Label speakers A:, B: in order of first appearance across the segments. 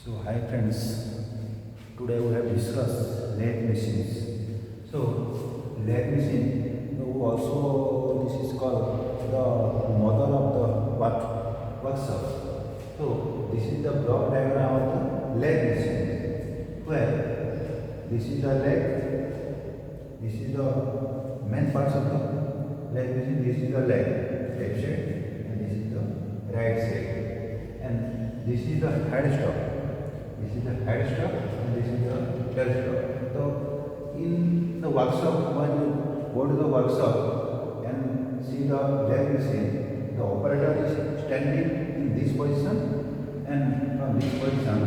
A: So hi friends, today we have discussed lathe machines. So lathe machine, also this is called the mother of the workshop. So this is the block diagram of the lathe machine, where this is the lathe, this is the main parts of the lathe machine, this is the leg, left side, and this is the right side, and this is the headstock. This is the headstock and this is the tailstock. So in the workshop, when you go to the workshop and see the lathe machine, the operator is standing in this position, and from this position,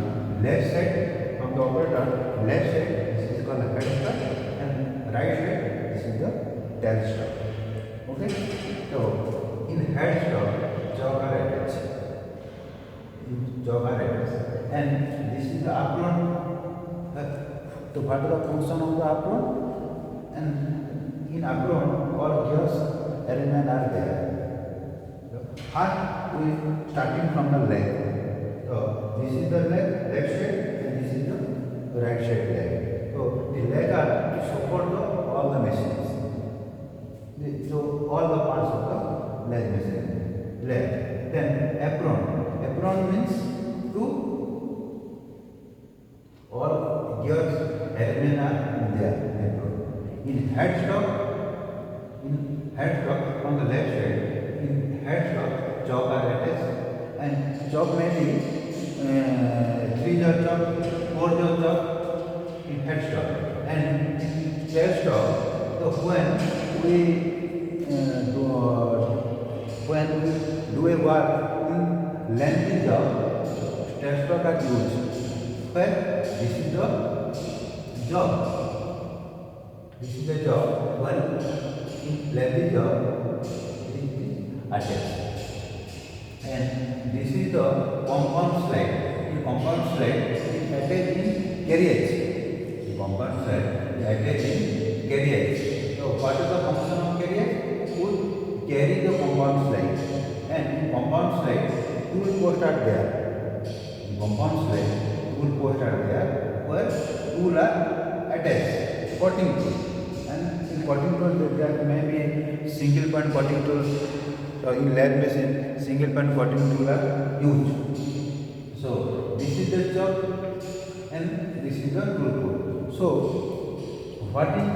A: left side from the operator, left side, this is called the headstock, and right side, this is the tailstock. Okay? So in headstock, jaw are attached. And this is the apron. The what is the function of the apron? And in apron, all gears element are there. First, we starting from the leg. So this is the leg, left side, and this is the right side leg. So the leg are to support all the machines. So all the parts of the leg machine. Leg. Then apron. Apron means to all gears element are in there. In headstock from the left side, in headstock job are attached, and job may be 3 job, 4 job in headstock, and in tailstock. So when we do a work in lengthy job, tailstock are used. Where this is the job. This is the job. When in lengthy job, this is attached. And this is the compound slide. In compound slide, it is attached in carriage. The compound slide is attached in carriage. So what is the function of carriage? We carry the compound slide. And in compound slide, tool posts are there. In compound slide, tool posts are there, where tool are attached. Cutting tool. And in cutting tool, there may be single point cutting tool. So in lathe machine, single point cutting tool are used. So this is the job, and this is the tool post. So what is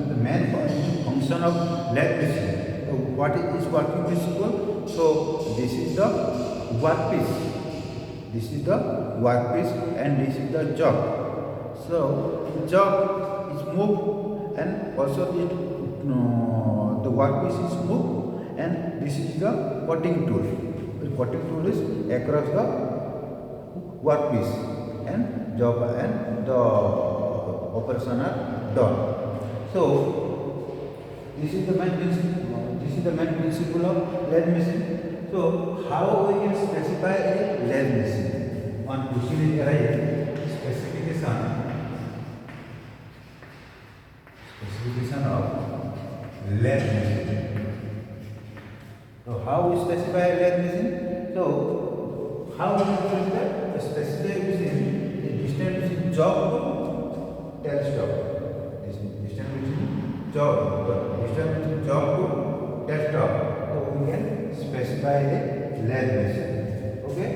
A: the main function of lathe machine? So what is working principle? So this is the workpiece. This is the workpiece, and this is the job. So job is moved, and also the workpiece is moved, and this is the cutting tool. The cutting tool is across the workpiece, and job and the operation are done. So this is the main principle. This is the main principle of lathe machine. So how we can specify a lathe machine? One question is arise, specification of lathe machine. So how we specify a lathe machine? So how we specify a specific machine? The distance between job to tailstock. Distance between job to tailstock. So we can specify a lathe machine. Okay.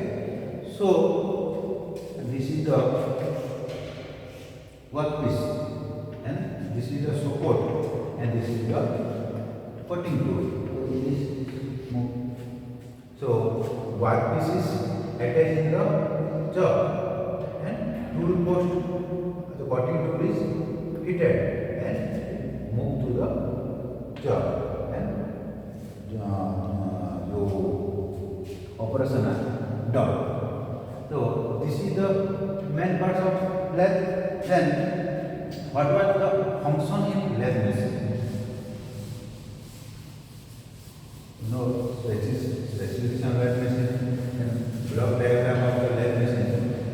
A: So this is the workpiece, and this is the support, and this is the cutting tool. So workpiece is attached in the job, and tool post, the cutting tool is fitted and moved to the job, and operation are done. So this is the main parts of lathe. Then what was the function in lathe machine? Specification of lathe machine, and block diagram of the lathe machine.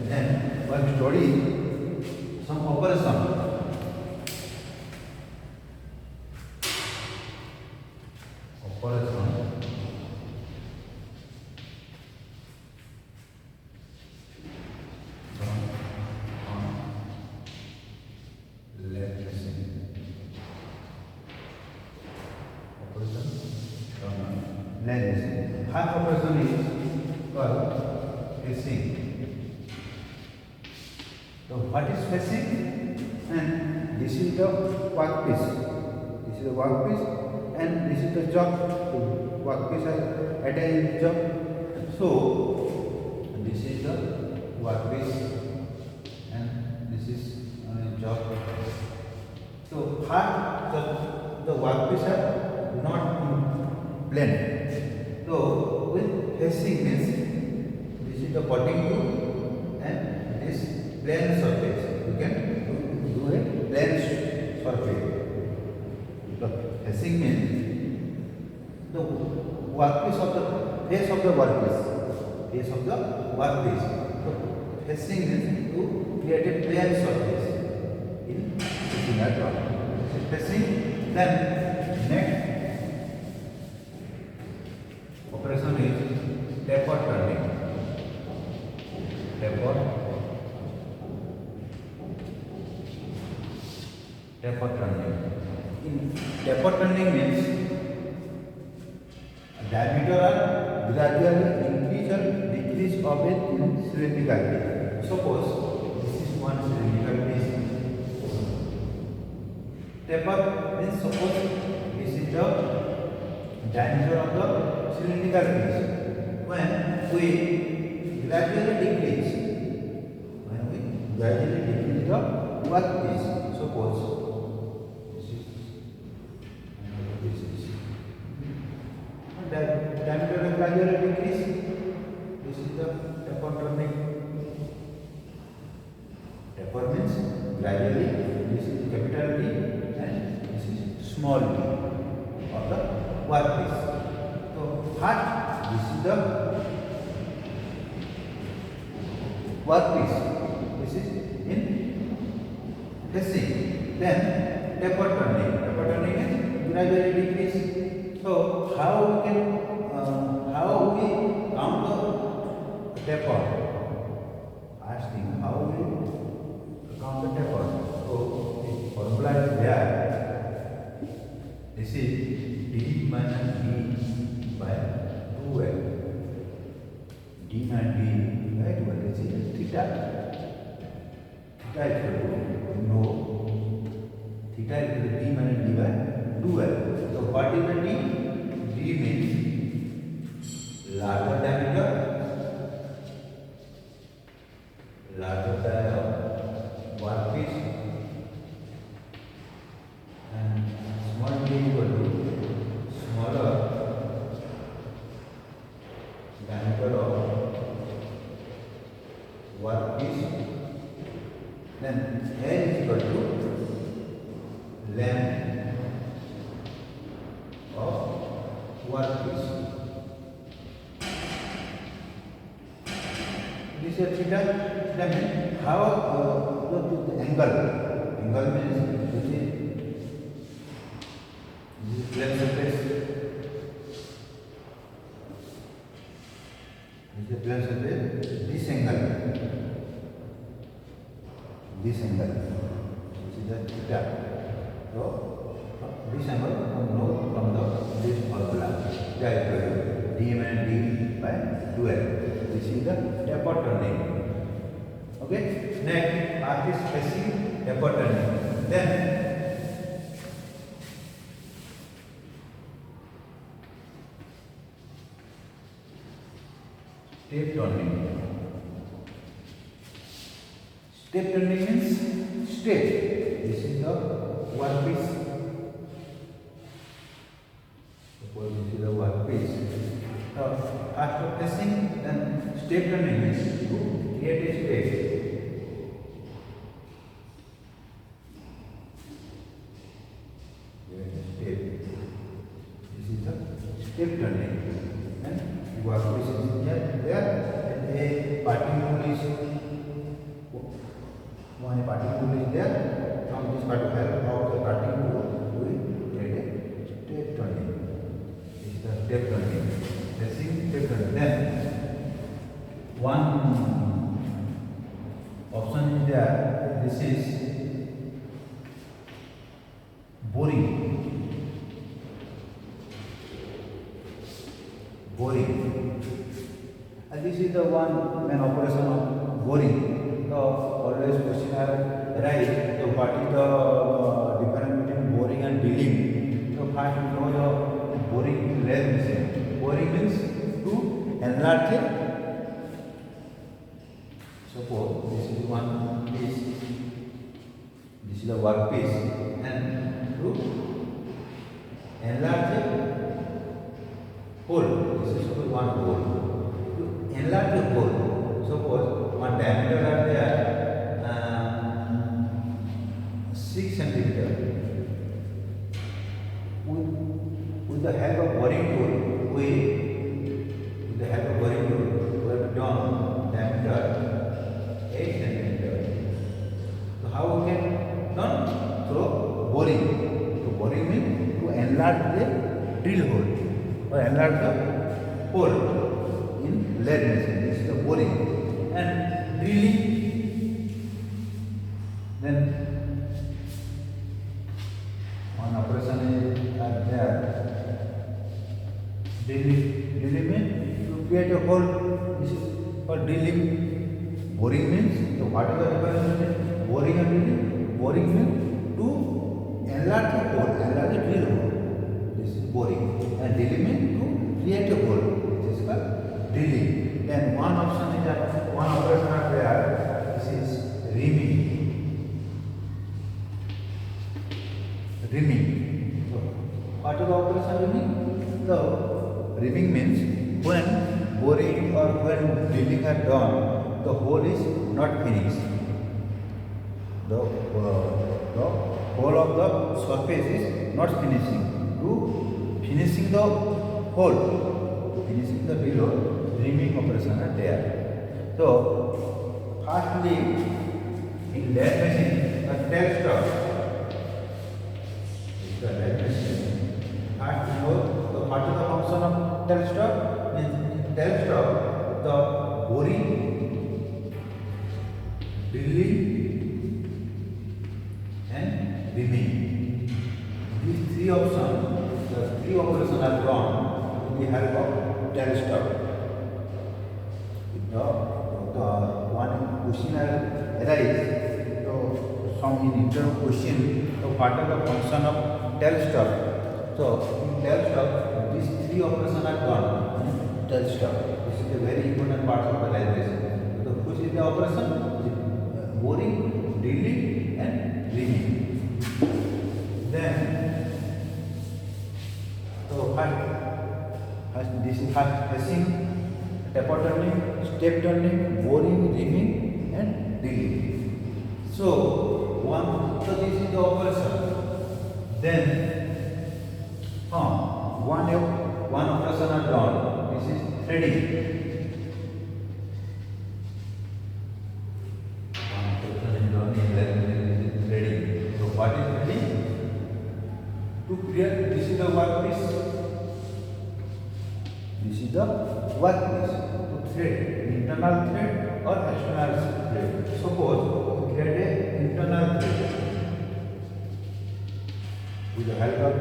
A: Then one study some operation. half operation is called facing. So what is facing? And this is the workpiece. This is the workpiece, and this is the job. The workpiece has attached the job. So this is the workpiece, and this is job. So half the workpiece are not plane. So with facing means this is the cutting tool and this plane surface. You can do a plane surface. The facing means the workpiece of the face of the workpiece. Face of the workpiece. So facing means to create a plane surface in that one. Facing. Then next operation is taper turning. Taper turning. In taper turning means diameter are gradually increase or decrease of a cylindrical piece. Suppose this is one cylindrical piece. Taper means suppose this is the diameter of the cylindrical piece. When we gradually decrease the workpiece, suppose this is diameter gradually decrease. This is the taper turning. Taper means gradually. This is capital T and this is small t of the workpiece. So first this is the workpiece. This is in facing. Then taper turning. Taper turning is gradually decrease. So how we count the taper? Asking how we count the taper. So the formula is there. This is d minus d by 2l. D minus d by 2l. This is theta. Theta is equal to no. Theta is equal to d minus d by 2l. So what is the d? D means larger diameter workpiece, and small d equal to smaller diameter of workpiece. Then L is equal to length of workpiece. This is theta. Then how the angle? Angle means this is plane surface. This is plane surface. This angle. This is the theta. So this angle from this formula. That is d minus d by 2l. This is the taper turning. Okay. Next, arc is facing taper turning. Then step turning. Step turning means step. This is the workpiece. Suppose this is the workpiece. After pressing, then step turning means to create a step. This is the step turning. And workpiece is there, and a parting tool is there. From this part of the parting tool, we get a step turning. This is the step turning. Pressing step turning. Then one option is there. This is boring. And this is the one main operation of boring. So always question arise. So what is the difference between boring and drilling? So first we know the boring lathe machine. Boring means to enlarge it. Suppose this is one piece. This is the workpiece, and to enlarge it hole. This is one hole. To enlarge the hole, suppose one diameter are there 6 centimeter. With the help of boring tool, we have done diameter 8 centimeter. So how we can done? Through boring. So boring means to enlarge the drill hole or enlarge the hole in lathe machine. This is the boring. And drilling, then one operation is there. Drilling means to create a hole. This is for drilling. Boring means, so what is the difference between boring and drilling? Boring means to enlarge the hole, enlarge the drill hole. This is boring. And drilling means to create a hole. This is called drilling. Then one option is that one operation are there. This is reaming. Reaming. So what is the operation reaming? So reaming means when boring or when drilling are done, the hole is not finished. The whole of the surface is not finishing. To finishing the hole, to finishing the drill hole, reaming operation are there. So firstly, in lathe machine, the tail stop. The lathe machine. First, you know, the what is the function of tail stop? In tail stop, the boring, drilling, and reaming. These three options, the three operations are done with the help of tail stop. The one question arises, so some in interview question, so what are the function of tail stop? So in tail stop, these three operations are done in tail stop. This is a very important part of the lathe machine. So which is the operation? Boring, drilling, and reaming. Then, so first this is first pressing, taper turning, step turning, boring, reaming, and drilling. So this is the operation. Then one operation are done. This is threading. What is threading? To create, this is the workpiece. This is the workpiece. To thread, internal thread or external thread. Suppose we create an internal thread with the help of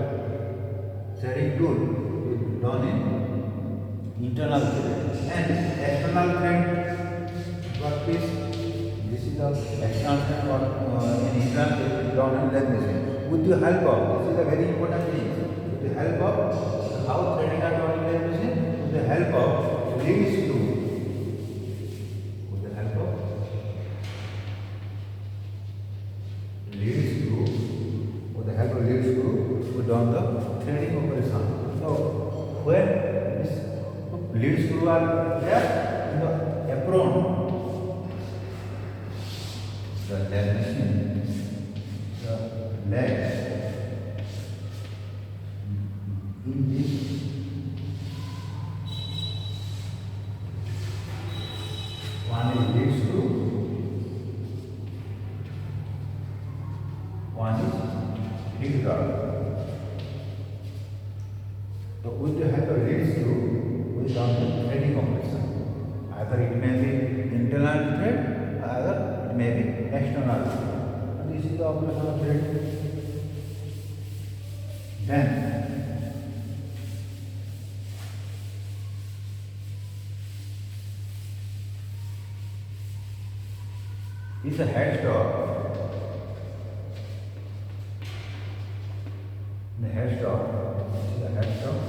A: threading tool. We done in internal thread and external thread workpiece. This is the external thread or an internal thread done in lathe machine. With the help of, this is a very important thing. With the help of how threading are done in lathe machine, with the help of lead screw. With the help of lead screw. With the help of lead screw, we done the threading operation. So when this lead screw are there in the apron, the lathe machine, the legs in this one is lead screw, one is lead rod. So with the help of lead screw, we done the threading operation. Either it may be internal thread, either it may be external thread. This is the operation of thread. Then is a headstock. The headstock, this is the headstock.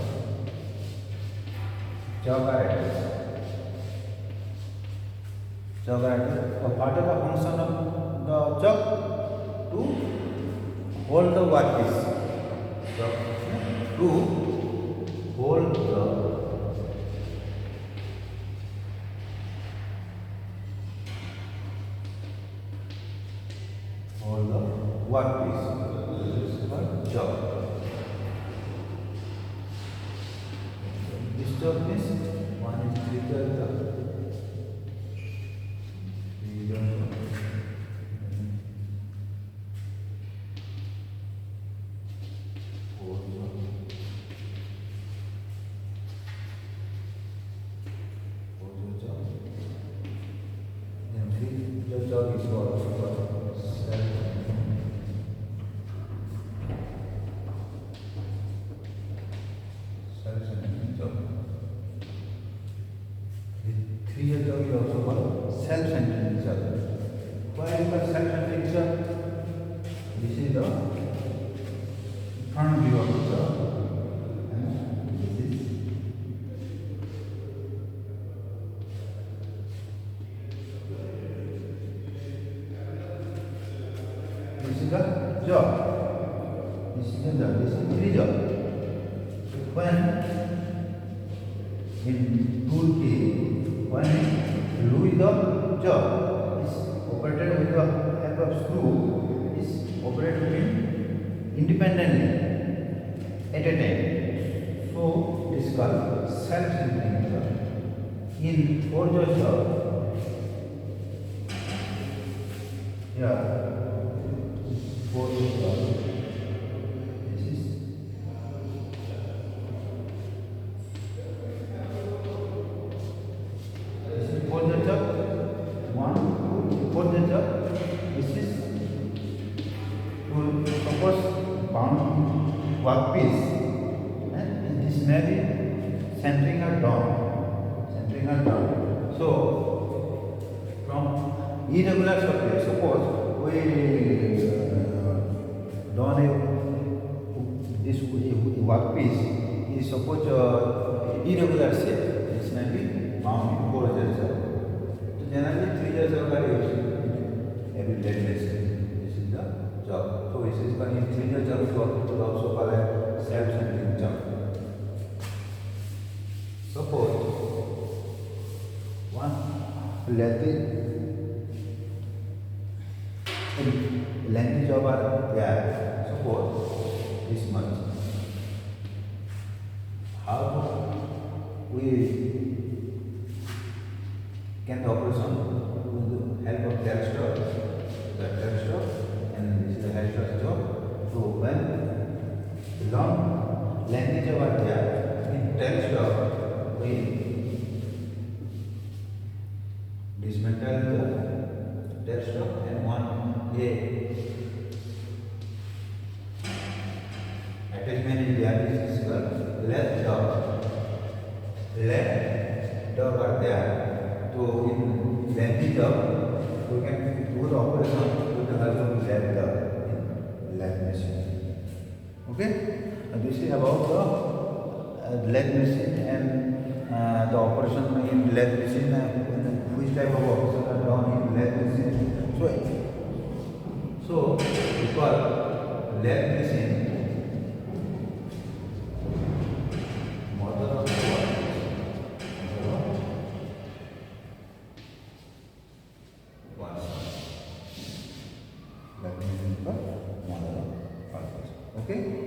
A: What is the function of the chuck? To hold the workpiece. To hold the workpiece. This is called chuck. This chuck is one is trigger the job is called self-centered job. The three job is also called self-centered job. Why is it self-centered job? This is the front view of the job. This is the job. This is the job. This is three job. When in tool key, when glue is the job is operated with the help of screw is operated independently at a time. So this is called self-centering job. In four job, yeah. This is for the job. One, two, for the job. This is to suppose bound workpiece, and this may be centering or down, So from irregular surface, suppose we done this workpiece is suppose irregular shape. This may be bound in four layers. So generally three layers are used every machine. This is the job. So this is called in three layers job is also called a self-centering job. Suppose one lathe lengthy job are there. Suppose this much. How we can the operation with the help of tailstock, and this is the headstock job. So when long lengthy job are there, in tailstock we dismantle the tailstock and one attachment is there. This is called Lathe job are there. So in lengthy job, we can do the operation with the help of lathe machine. Okay? This is about the lathe machine and the operation in lathe machine. Which type of operation are done in lathe machine? So we call lathe machine mother of the world. Lathe machine is called mother of world. Okay.